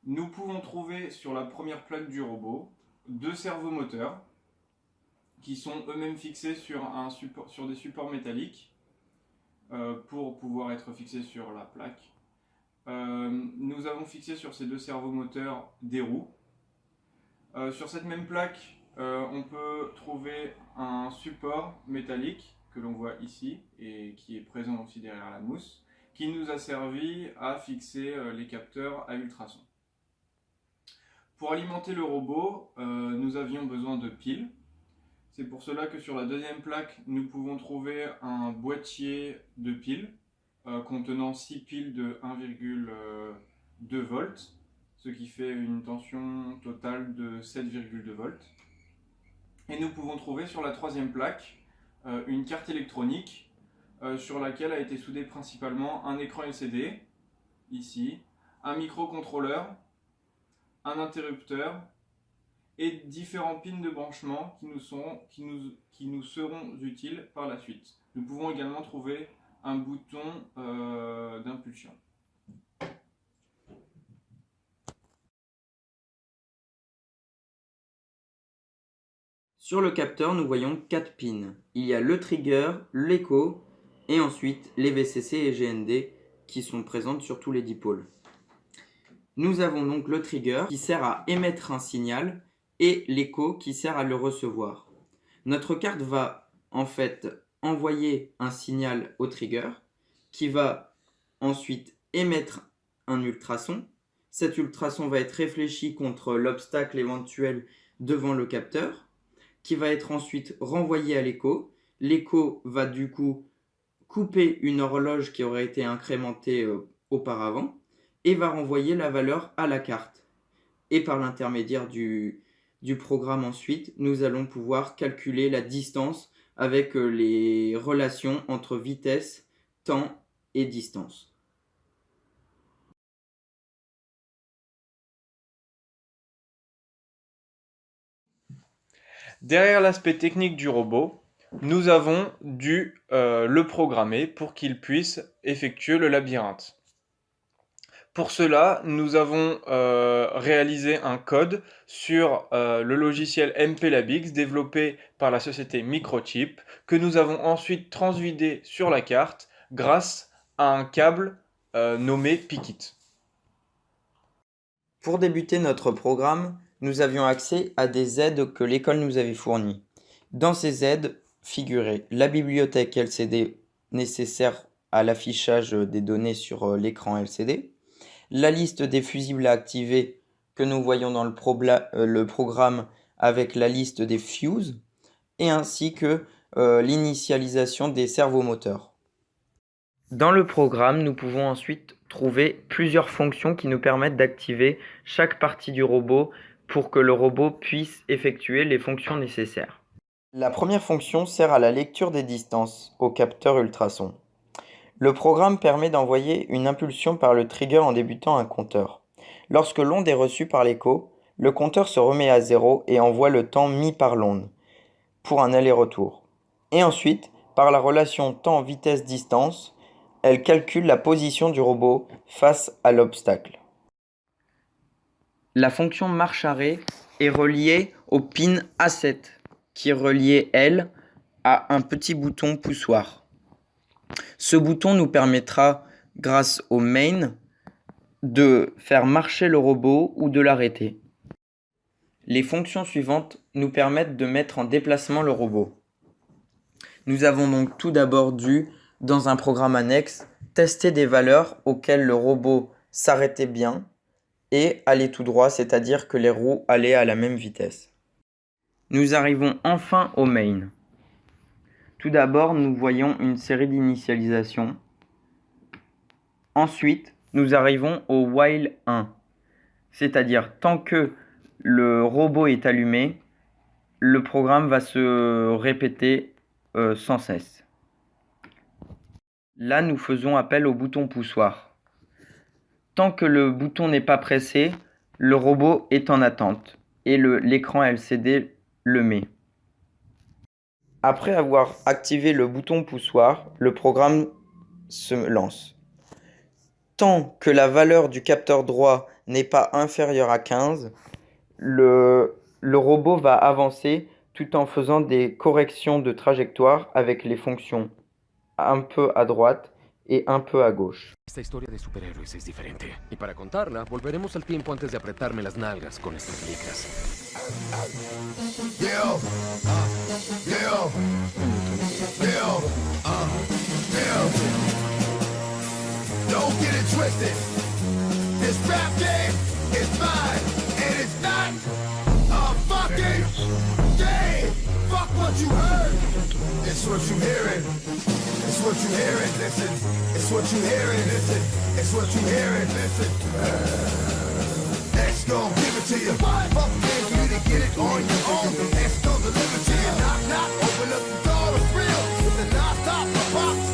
nous pouvons trouver sur la première plaque du robot deux servomoteurs qui sont eux-mêmes fixés sur des supports métalliques pour pouvoir être fixés sur la plaque. Nous avons fixé sur ces deux servomoteurs des roues. Sur cette même plaque, on peut trouver un support métallique que l'on voit ici et qui est présent aussi derrière la mousse, qui nous a servi à fixer les capteurs à ultrasons. Pour alimenter le robot, nous avions besoin de piles. C'est pour cela que sur la deuxième plaque, nous pouvons trouver un boîtier de piles contenant 6 piles de 1,2 volts, ce qui fait une tension totale de 7,2 volts. Et nous pouvons trouver sur la troisième plaque une carte électronique sur laquelle a été soudé principalement un écran LCD, ici, un microcontrôleur, un interrupteur et différents pins de branchement qui nous seront utiles par la suite. Nous pouvons également trouver un bouton d'impulsion. Sur le capteur, nous voyons 4 pins. Il y a le trigger, l'écho et ensuite les VCC et GND qui sont présentes sur tous les dipôles. Nous avons donc le trigger qui sert à émettre un signal et l'écho qui sert à le recevoir. Notre carte va en fait envoyer un signal au trigger qui va ensuite émettre un ultrason. Cet ultrason va être réfléchi contre l'obstacle éventuel devant le capteur, qui va être ensuite renvoyé à l'écho. L'écho va du coup couper une horloge qui aurait été incrémentée auparavant et va renvoyer la valeur à la carte. Et par l'intermédiaire du programme ensuite, nous allons pouvoir calculer la distance avec les relations entre vitesse, temps et distance. Derrière l'aspect technique du robot, nous avons dû le programmer pour qu'il puisse effectuer le labyrinthe. Pour cela, nous avons réalisé un code sur le logiciel MPLabix développé par la société Microchip que nous avons ensuite transvidé sur la carte grâce à un câble nommé Pickit. Pour débuter notre programme, nous avions accès à des aides que l'école nous avait fournies. Dans ces aides figurait la bibliothèque LCD nécessaire à l'affichage des données sur l'écran LCD, la liste des fusibles à activer que nous voyons dans le programme avec la liste des fuses, et ainsi que l'initialisation des servomoteurs. Dans le programme, nous pouvons ensuite trouver plusieurs fonctions qui nous permettent d'activer chaque partie du robot pour que le robot puisse effectuer les fonctions nécessaires. La première fonction sert à la lecture des distances au capteur ultrason. Le programme permet d'envoyer une impulsion par le trigger en débutant un compteur. Lorsque l'onde est reçue par l'écho, le compteur se remet à 0 et envoie le temps mis par l'onde pour un aller-retour. Et ensuite, par la relation temps-vitesse-distance, elle calcule la position du robot face à l'obstacle. La fonction marche-arrêt est reliée au pin A7 qui est relié, elle, à un petit bouton poussoir. Ce bouton nous permettra, grâce au main, de faire marcher le robot ou de l'arrêter. Les fonctions suivantes nous permettent de mettre en déplacement le robot. Nous avons donc tout d'abord dû, dans un programme annexe, tester des valeurs auxquelles le robot s'arrêtait bien et allait tout droit, c'est-à-dire que les roues allaient à la même vitesse. Nous arrivons enfin au main. Tout d'abord, nous voyons une série d'initialisations. Ensuite, nous arrivons au while 1, c'est-à-dire tant que le robot est allumé, le programme va se répéter sans cesse. Là, nous faisons appel au bouton poussoir. Tant que le bouton n'est pas pressé, le robot est en attente et l'écran LCD le met. Après avoir activé le bouton poussoir, le programme se lance. tant que la valeur du capteur droit n'est pas inférieure à 15, le robot va avancer tout en faisant des corrections de trajectoire avec les fonctions un peu à droite et un peu à gauche. Esta historia de superhéroes es diferente. Y para contarla, volveremos al tiempo antes de apretarme las nalgas con estas licras. Yeah, yeah, yeah, yeah. Don't get it twisted. This rap game is mine, and it's not a fucking game. Fuck what you heard. It's what you hearing. It's what you hearing. Listen. It's what you hearing. Listen. It's what you hearing. Listen. X gon' give it to you. Fuck games for you to get it on your own. X gon' deliver to you. Knock, knock. Open up the door. It's real. With the non-stop box.